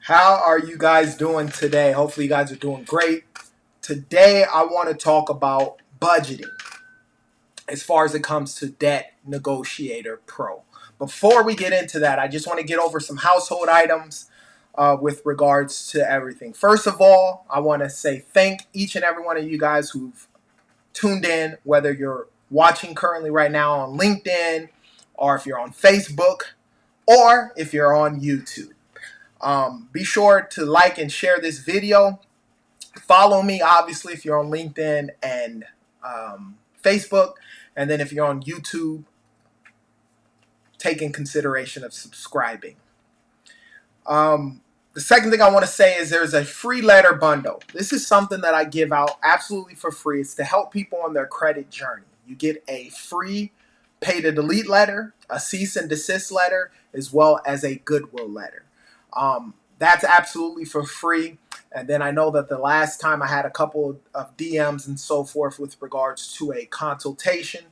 How are you guys doing today? Hopefully, you guys are doing great. Today, I want to talk about budgeting as far as it comes to Debt Negotiator Pro. Before we get into that, I just want to get over some household items with regards to everything. First of all, I want to say thank each and every one of you guys who've tuned in, whether you're watching currently right now on LinkedIn, or if you're on Facebook, or if you're on YouTube. Be sure to like and share this video. Follow me, obviously, if you're on LinkedIn and Facebook. And then if you're on YouTube, take in consideration of subscribing. The second thing I want to say is there's a free letter bundle. This is something that I give out absolutely for free. It's to help people on their credit journey. You get a free pay to delete letter, a cease and desist letter, as well as a goodwill letter. That's absolutely for free. And then I know that the last time I had a couple of DMs and so forth with regards to a consultation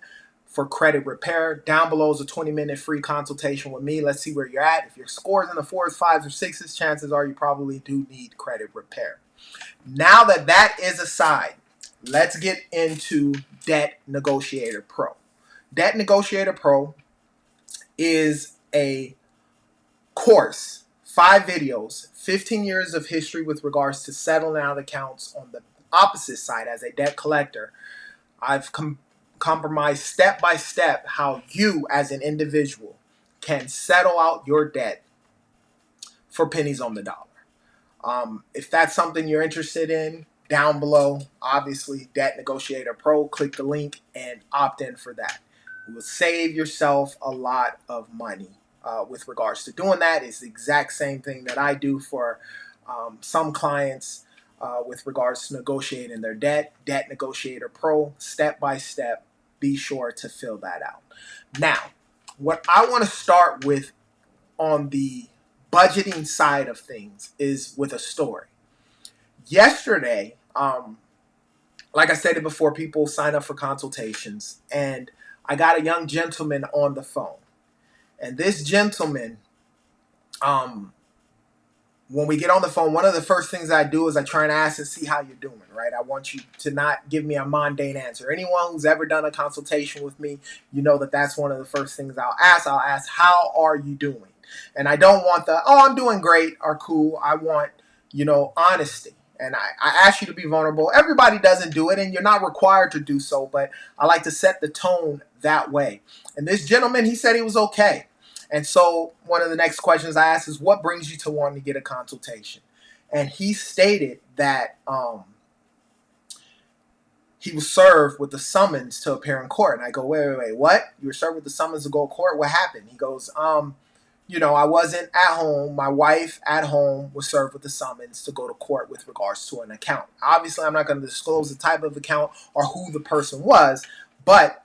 for credit repair. Down below is a 20-minute free consultation with me. Let's see where you're at. If your score's in the 4s, 5s, or 6s, chances are you probably do need credit repair. Now that that is aside, let's get into Debt Negotiator Pro. Debt Negotiator Pro is a course, 5 videos, 15 years of history with regards to settling out accounts on the opposite side as a debt collector. I've compromised step by step how you as an individual can settle out your debt for pennies on the dollar. If that's something you're interested in, down below, obviously, Debt Negotiator Pro, click the link and opt in for that. You will save yourself a lot of money. With regards to doing that, is the exact same thing that I do for some clients with regards to negotiating their debt. Debt Negotiator Pro, step by step. Be sure to fill that out. Now, what I want to start with on the budgeting side of things is with a story. Yesterday, like I said it before, people sign up for consultations, and I got a young gentleman on the phone. And this gentleman, when we get on the phone, one of the first things I do is I try and ask and see how you're doing, right? I want you to not give me a mundane answer. Anyone who's ever done a consultation with me, you know that that's one of the first things I'll ask. I'll ask, how are you doing? And I don't want the, oh, I'm doing great or cool. I want, honesty. And I ask you to be vulnerable. Everybody doesn't do it, and you're not required to do so, but I like to set the tone that way. And this gentleman, he said he was okay. And so one of the next questions I asked is, what brings you to wanting to get a consultation? And he stated that he was served with the summons to appear in court. And I go, wait, what? You were served with the summons to go to court? What happened? He goes, I wasn't at home. My wife at home was served with the summons to go to court with regards to an account. Obviously, I'm not going to disclose the type of account or who the person was, but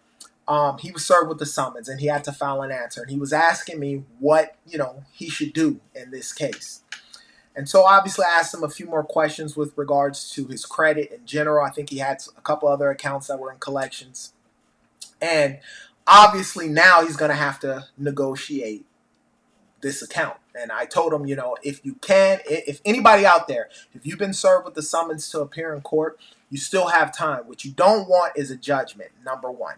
he was served with the summons and he had to file an answer. And he was asking me what, he should do in this case. And so obviously I asked him a few more questions with regards to his credit in general. I think he had a couple other accounts that were in collections. And obviously now he's going to have to negotiate this account. And I told him, if anybody out there, if you've been served with the summons to appear in court, you still have time. What you don't want is a judgment, number one.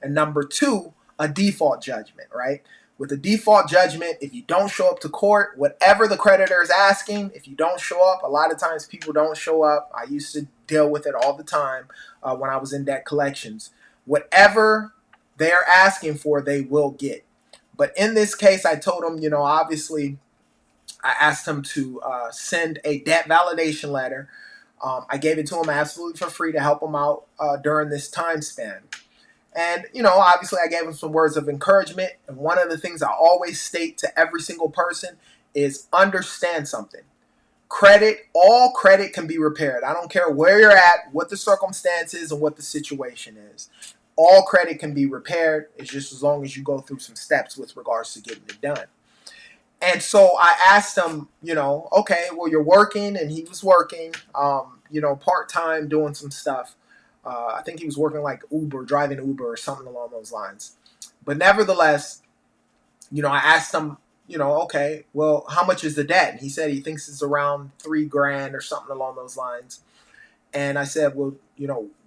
And number two, a default judgment, right? With a default judgment, if you don't show up to court, whatever the creditor is asking, if you don't show up, a lot of times people don't show up. I used to deal with it all the time when I was in debt collections. Whatever they're asking for, they will get. But in this case, I told him, obviously, I asked him to send a debt validation letter. I gave it to him absolutely for free to help him out during this time span. And, obviously I gave him some words of encouragement. And one of the things I always state to every single person is understand something. All credit can be repaired. I don't care where you're at, what the circumstances, and what the situation is. All credit can be repaired. It's just as long as you go through some steps with regards to getting it done. And so I asked him, okay, well, you're working, and he was working, part-time doing some stuff. I think he was working like Uber, driving Uber or something along those lines. But nevertheless, I asked him, okay, well, how much is the debt? And he said he thinks it's around $3,000 or something along those lines. And I said, well,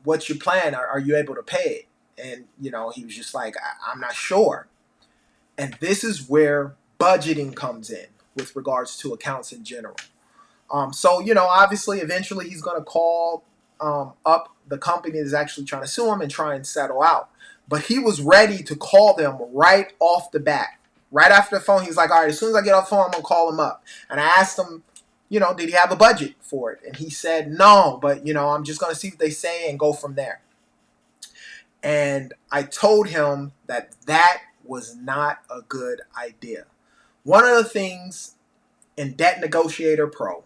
what's your plan? Are you able to pay it? And, he was just like, I'm not sure. And this is where budgeting comes in with regards to accounts in general. So, obviously, eventually he's going to call up the company that's actually trying to sue him and try and settle out. But he was ready to call them right off the bat. Right after the phone, he's like, all right, as soon as I get off the phone, I'm going to call him up. And I asked him, did he have a budget for it? And he said, no, but, I'm just going to see what they say and go from there. And I told him that was not a good idea. One of the things in Debt Negotiator Pro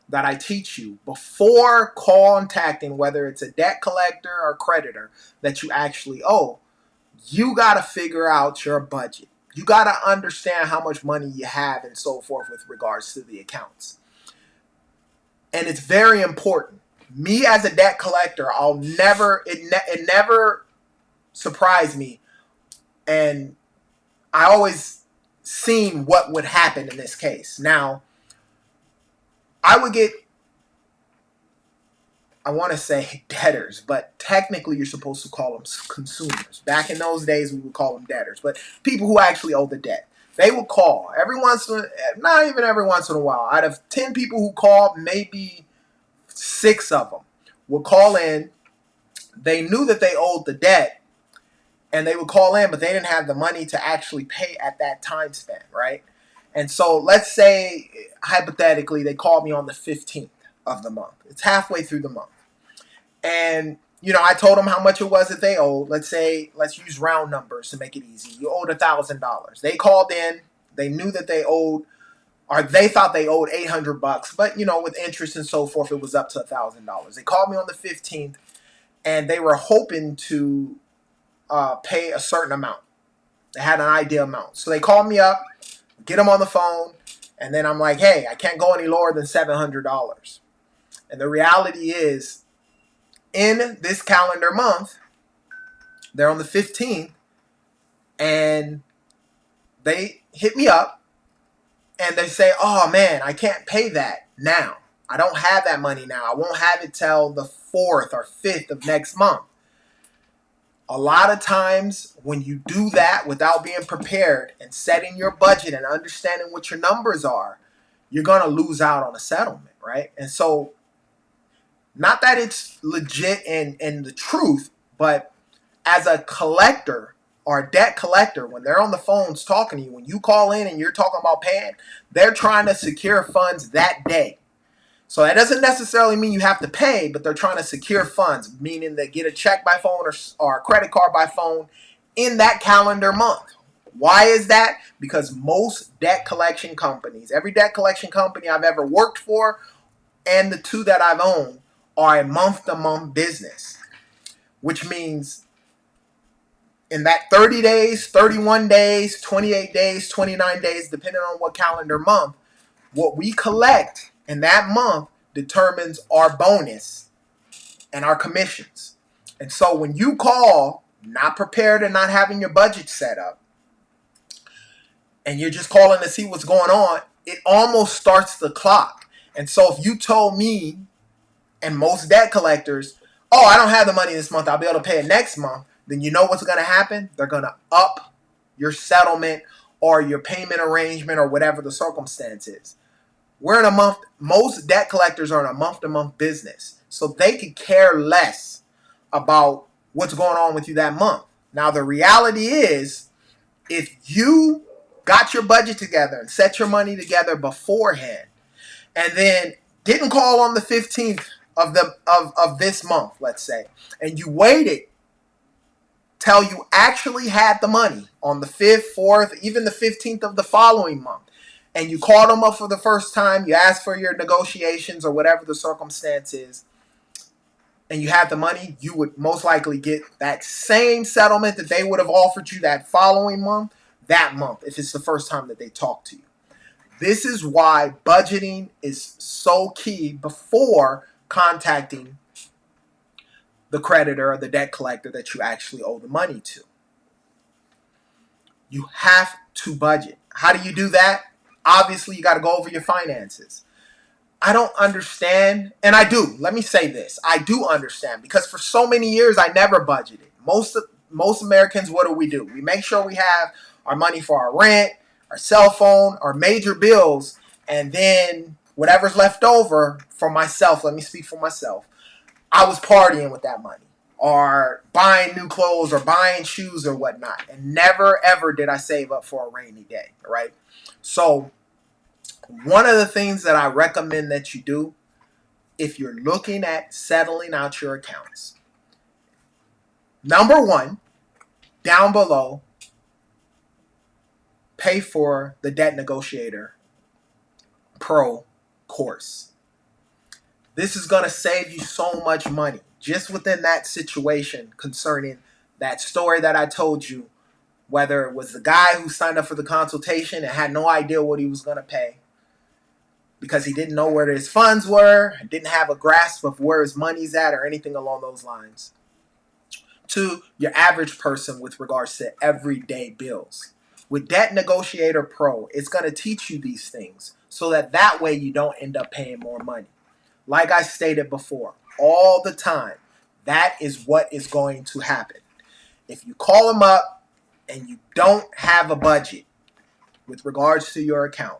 that I teach you before contacting, whether it's a debt collector or creditor that you actually owe, you got to figure out your budget. You got to understand how much money you have and so forth with regards to the accounts. And it's very important. Me as a debt collector, it never surprised me. And I always seen what would happen in this case. Now, I would get, I want to say debtors, but technically you're supposed to call them consumers. Back in those days, we would call them debtors, but people who actually owe the debt. They would call not even every once in a while. Out of 10 people who called, maybe 6 of them would call in. They knew that they owed the debt, and they would call in, but they didn't have the money to actually pay at that time span, right? And so let's say, hypothetically, they called me on the 15th of the month. It's halfway through the month. And, I told them how much it was that they owed. Let's use round numbers to make it easy. You owed $1,000. They called in. They knew that they owed, or they thought they owed $800, but, with interest and so forth, it was up to $1,000. They called me on the 15th, and they were hoping to pay a certain amount. They had an idea amount. So they called me up, get them on the phone, and then I'm like, hey, I can't go any lower than $700. And the reality is, in this calendar month, they're on the 15th, and they hit me up, and they say, oh man, I can't pay that now. I don't have that money now. I won't have it till the 4th or 5th of next month. A lot of times when you do that without being prepared and setting your budget and understanding what your numbers are, you're going to lose out on a settlement, right? And so, not that it's legit and the truth, but as a collector or a debt collector, when they're on the phones talking to you, when you call in and you're talking about paying, they're trying to secure funds that day. So that doesn't necessarily mean you have to pay, but they're trying to secure funds, meaning they get a check by phone or a credit card by phone in that calendar month. Why is that? Because most debt collection companies, every debt collection company I've ever worked for and the 2 that I've owned, are a month-to-month business, which means in that 30 days, 31 days, 28 days, 29 days, depending on what calendar month, what we collect in that month determines our bonus and our commissions. And so when you call, not prepared and not having your budget set up, and you're just calling to see what's going on, it almost starts the clock. And so if you told me, and most debt collectors, oh, I don't have the money this month, I'll be able to pay it next month, then you know what's going to happen? They're going to up your settlement or your payment arrangement or whatever the circumstance is. We're in a month, most debt collectors are in a month-to-month business, so they could care less about what's going on with you that month. Now, the reality is, if you got your budget together and set your money together beforehand, and then didn't call on the 15th of this month, let's say, and you waited till you actually had the money on the 5th, 4th, even the 15th of the following month, and you called them up for the first time, you asked for your negotiations or whatever the circumstance is, and you had the money, you would most likely get that same settlement that they would have offered you that following month, that month, if it's the first time that they talk to you. This is why budgeting is so key before contacting the creditor or the debt collector that you actually owe the money to. You have to budget. How do you do that? Obviously, you got to go over your finances. I don't understand, and I do. Let me say this: I do understand because for so many years I never budgeted. Most Americans, what do? We make sure we have our money for our rent, our cell phone, our major bills, and then whatever's left over for myself. Let me speak for myself. I was partying with that money, or buying new clothes, or buying shoes, or whatnot, and never ever did I save up for a rainy day. Right? So one of the things that I recommend that you do if you're looking at settling out your accounts, number one, down below, pay for the Debt Negotiator Pro course. This is going to save you so much money just within that situation concerning that story that I told you, whether it was the guy who signed up for the consultation and had no idea what he was going to pay, because he didn't know where his funds were, didn't have a grasp of where his money's at or anything along those lines, to your average person with regards to everyday bills. With Debt Negotiator Pro, it's going to teach you these things so that way you don't end up paying more money. Like I stated before, all the time, that is what is going to happen. If you call them up and you don't have a budget with regards to your account,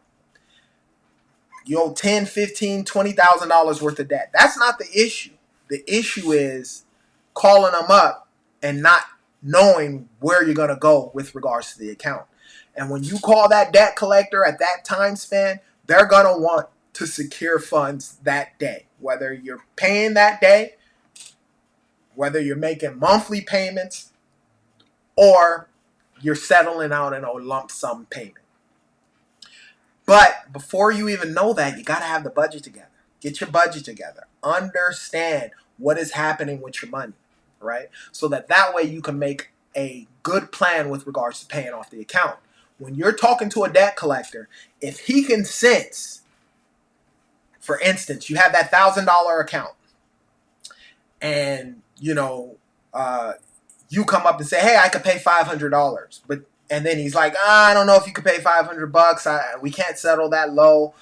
you owe $10,000, $15,000, $20,000 worth of debt. That's not the issue. The issue is calling them up and not knowing where you're going to go with regards to the account. And when you call that debt collector at that time span, they're going to want to secure funds that day. Whether you're paying that day, whether you're making monthly payments, or you're settling out in a lump sum payment. But before you even know that, you got to have the budget together. Get your budget together. Understand what is happening with your money, right? So that way you can make a good plan with regards to paying off the account. When you're talking to a debt collector, if he can sense, for instance, you have that $1,000 account and, you come up and say, hey, I could pay $500. And then he's like, I don't know if you could pay $500. We can't settle that low.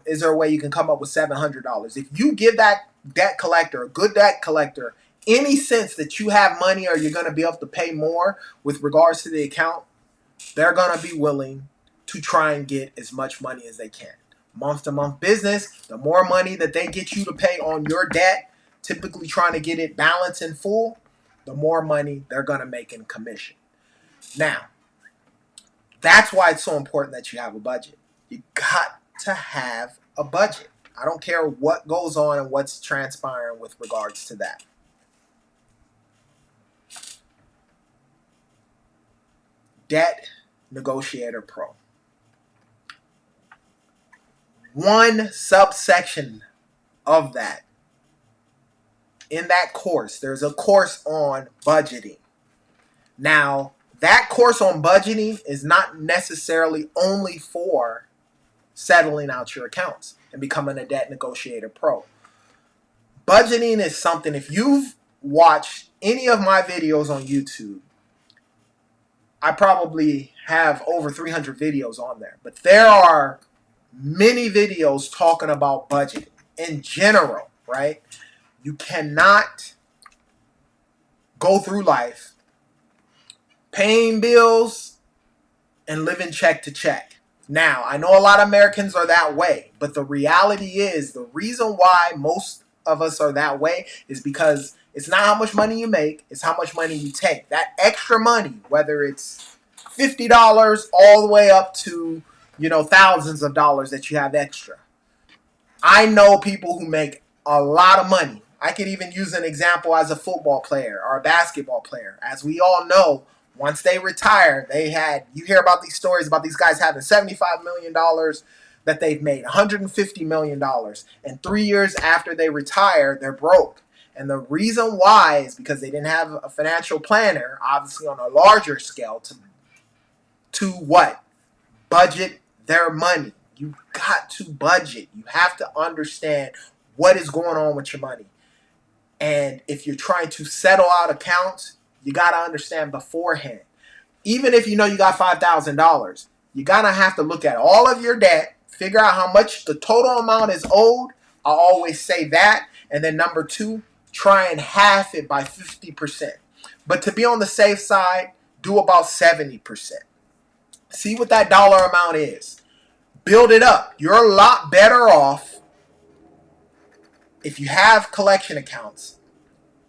Is there a way you can come up with $700? If you give that debt collector, a good debt collector, any sense that you have money or you're going to be able to pay more with regards to the account, they're going to be willing to try and get as much money as they can. Month-to-month business, the more money that they get you to pay on your debt, typically trying to get it balanced in full, the more money they're going to make in commission. Now, that's why it's so important that you have a budget. You got to have a budget. I don't care what goes on and what's transpiring with regards to that. Debt Negotiator Pro. One subsection of that, in that course, there's a course on budgeting. Now, that course on budgeting is not necessarily only for settling out your accounts and becoming a Debt Negotiator Pro. Budgeting is something, if you've watched any of my videos on YouTube, I probably have over 300 videos on there. But there are many videos talking about budgeting in general, right? You cannot go through life paying bills and living check to check. Now, I know a lot of Americans are that way, but the reality is the reason why most of us are that way is because it's not how much money you make, it's how much money you take. That extra money, whether it's $50 all the way up to, thousands of dollars that you have extra. I know people who make a lot of money. I could even use an example as a football player or a basketball player. As we all know, once they retire, you hear about these stories about these guys having $75 million that they've made, $150 million. And 3 years after they retire, they're broke. And the reason why is because they didn't have a financial planner, obviously on a larger scale, to what? Budget their money. You got to budget. You have to understand what is going on with your money. And if you're trying to settle out accounts, you got to understand beforehand. Even if you know you got $5,000, you're going to have to look at all of your debt, figure out how much the total amount is owed. I always say that. And then number two, try and half it by 50%. But to be on the safe side, do about 70%. See what that dollar amount is. Build it up. You're a lot better off if you have collection accounts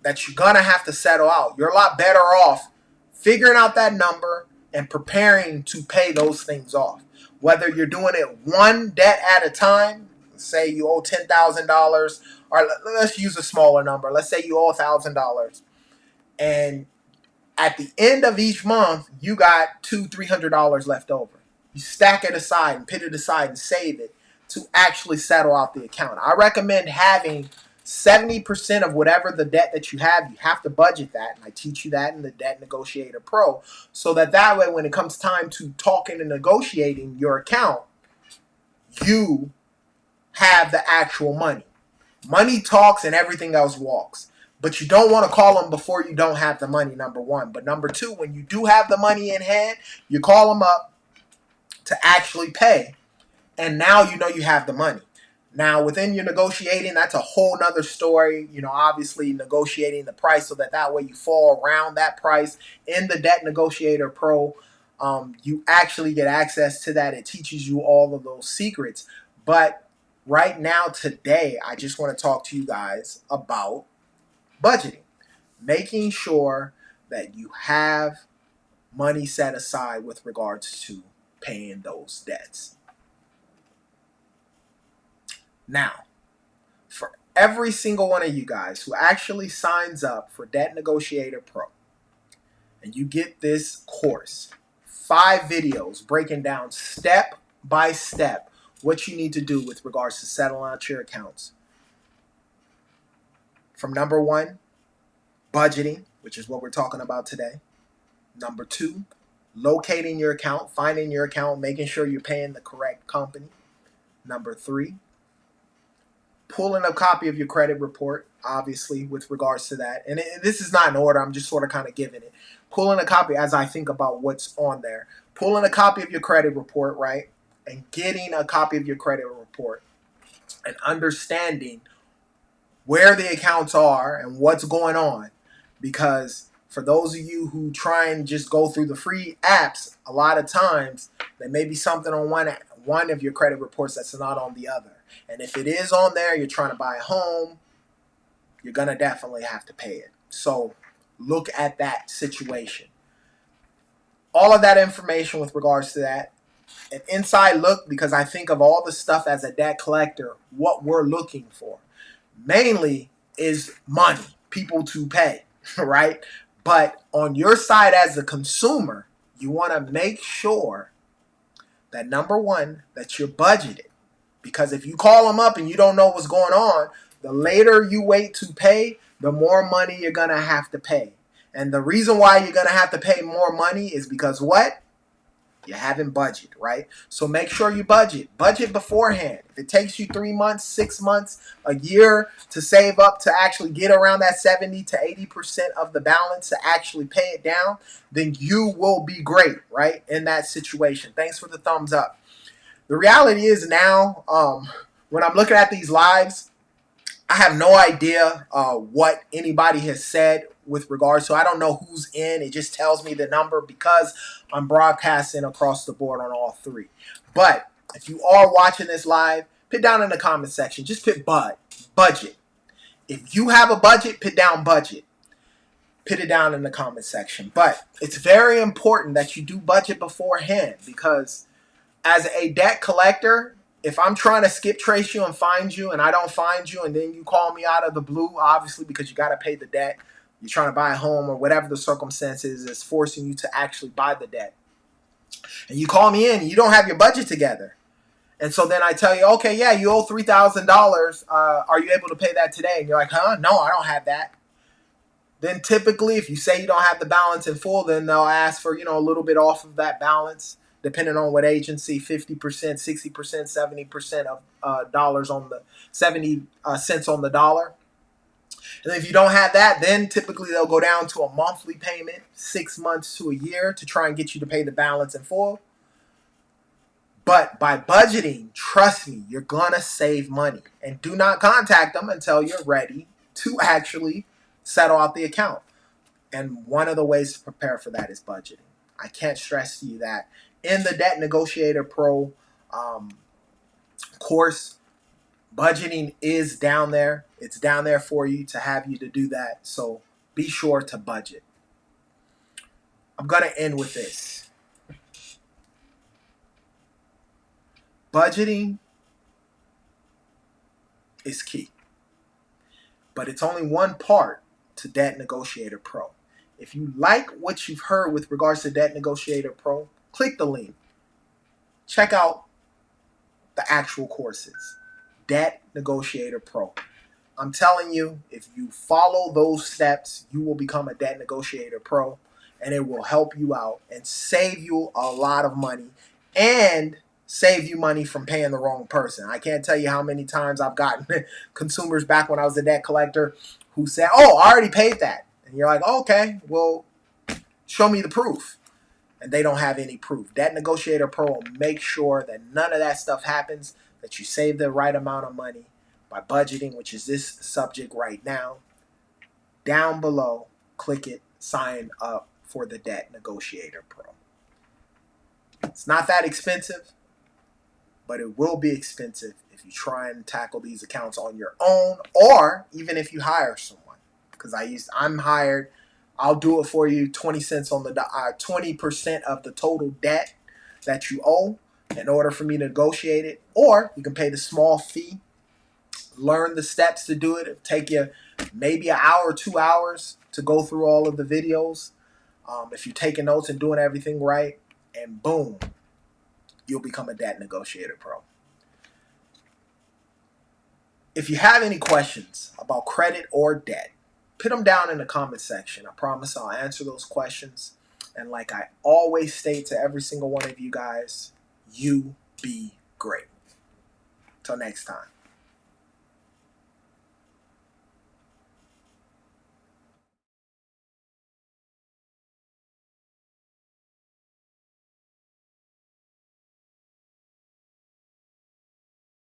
that you're going to have to settle out. You're a lot better off figuring out that number and preparing to pay those things off. Whether you're doing it one debt at a time, say you owe $10,000, or let's use a smaller number. Let's say you owe $1,000, and at the end of each month, you got $200-$300 left over. You stack it aside and put it aside and save it to actually settle out the account. I recommend having 70% of whatever the debt that you have to budget that. And I teach you that in the Debt Negotiator Pro, so that way when it comes time to talking and negotiating your account, you have the actual money. Money talks and everything else walks. But you don't want to call them before you don't have the money, number one. But number two, when you do have the money in hand, you call them up to actually pay. And now you know you have the money. Now, within your negotiating, that's a whole nother story. Obviously negotiating the price so that way you fall around that price. In the Debt Negotiator Pro, you actually get access to that. It teaches you all of those secrets. But right now, today, I just want to talk to you guys about budgeting. Making sure that you have money set aside with regards to paying those debts. Now, for every single one of you guys who actually signs up for Debt Negotiator Pro, and you get this course, 5 videos breaking down step by step what you need to do with regards to settling out your accounts. From number 1, budgeting, which is what we're talking about today. Number 2, locating your account, finding your account, making sure you're paying the correct company. Number 3, pulling a copy of your credit report, obviously, with regards to that. And this is not in order. I'm just sort of kind of giving it. Pulling a copy as I think about what's on there. Pulling a copy of your credit report, right? And getting a copy of your credit report and understanding where the accounts are and what's going on. Because for those of you who try and just go through the free apps, a lot of times there may be something on one of your credit reports that's not on the other. And if it is on there, you're trying to buy a home, you're going to definitely have to pay it. So look at that situation. All of that information with regards to that. An inside look, because I think of all the stuff as a debt collector, what we're looking for mainly is money, people to pay, right? But on your side as a consumer, you want to make sure that number 1, that you're budgeted. Because if you call them up and you don't know what's going on, the later you wait to pay, the more money you're going to have to pay. And the reason why you're going to have to pay more money is because what? You haven't budgeted, right? So make sure you budget. Budget beforehand. If it takes you 3 months, 6 months, a year to save up to actually get around that 70 to 80% of the balance to actually pay it down, then you will be great, right, in that situation. Thanks for the thumbs up. The reality is now, when I'm looking at these lives, I have no idea what anybody has said with regards to. I don't know who's in. It just tells me the number because I'm broadcasting across the board on all 3. But if you are watching this live, put down in the comment section. Just put budget. If you have a budget, put down budget. Put it down in the comment section. But it's very important that you do budget beforehand, because as a debt collector, if I'm trying to skip trace you and find you and I don't find you, and then you call me out of the blue, obviously because you got to pay the debt, you're trying to buy a home or whatever the circumstances is forcing you to actually buy the debt, and you call me in and you don't have your budget together. And so then I tell you, okay, yeah, you owe $3,000. Are you able to pay that today? And you're like, huh? No, I don't have that. Then typically, if you say you don't have the balance in full, then they'll ask for, a little bit off of that balance, depending on what agency, 50%, 60%, 70% of dollars on the 70 cents on the dollar. And if you don't have that, then typically they'll go down to a monthly payment, 6 months to a year, to try and get you to pay the balance in full. But by budgeting, trust me, you're gonna save money. And do not contact them until you're ready to actually settle out the account. And one of the ways to prepare for that is budgeting. I can't stress to you that in the Debt Negotiator Pro course, budgeting is down there. It's down there for you to have you to do that. So be sure to budget. I'm going to end with this. Budgeting is key. But it's only one part to Debt Negotiator Pro. If you like what you've heard with regards to Debt Negotiator Pro, click the link. Check out the actual courses. Debt Negotiator Pro. I'm telling you, if you follow those steps, you will become a Debt Negotiator Pro, and it will help you out and save you a lot of money and save you money from paying the wrong person. I can't tell you how many times I've gotten consumers back when I was a debt collector who said, "Oh, I already paid that." And you're like, "Okay, well, show me the proof." And they don't have any proof. Debt Negotiator Pro will make sure that none of that stuff happens, that you save the right amount of money by budgeting, which is this subject right now. Down below, click it, sign up for the Debt Negotiator Pro. It's not that expensive, but it will be expensive if you try and tackle these accounts on your own, or even if you hire someone. Because I'm hired. I'll do it for you. 20 cents on the 20% of the total debt that you owe in order for me to negotiate it, or you can pay the small fee. Learn the steps to do it. It'll take you maybe an hour or 2 hours to go through all of the videos. If you're taking notes and doing everything right, and boom, you'll become a Debt Negotiator Pro. If you have any questions about credit or debt, put them down in the comment section. I promise I'll answer those questions. And like I always state to every single one of you guys, you be great. Till next time.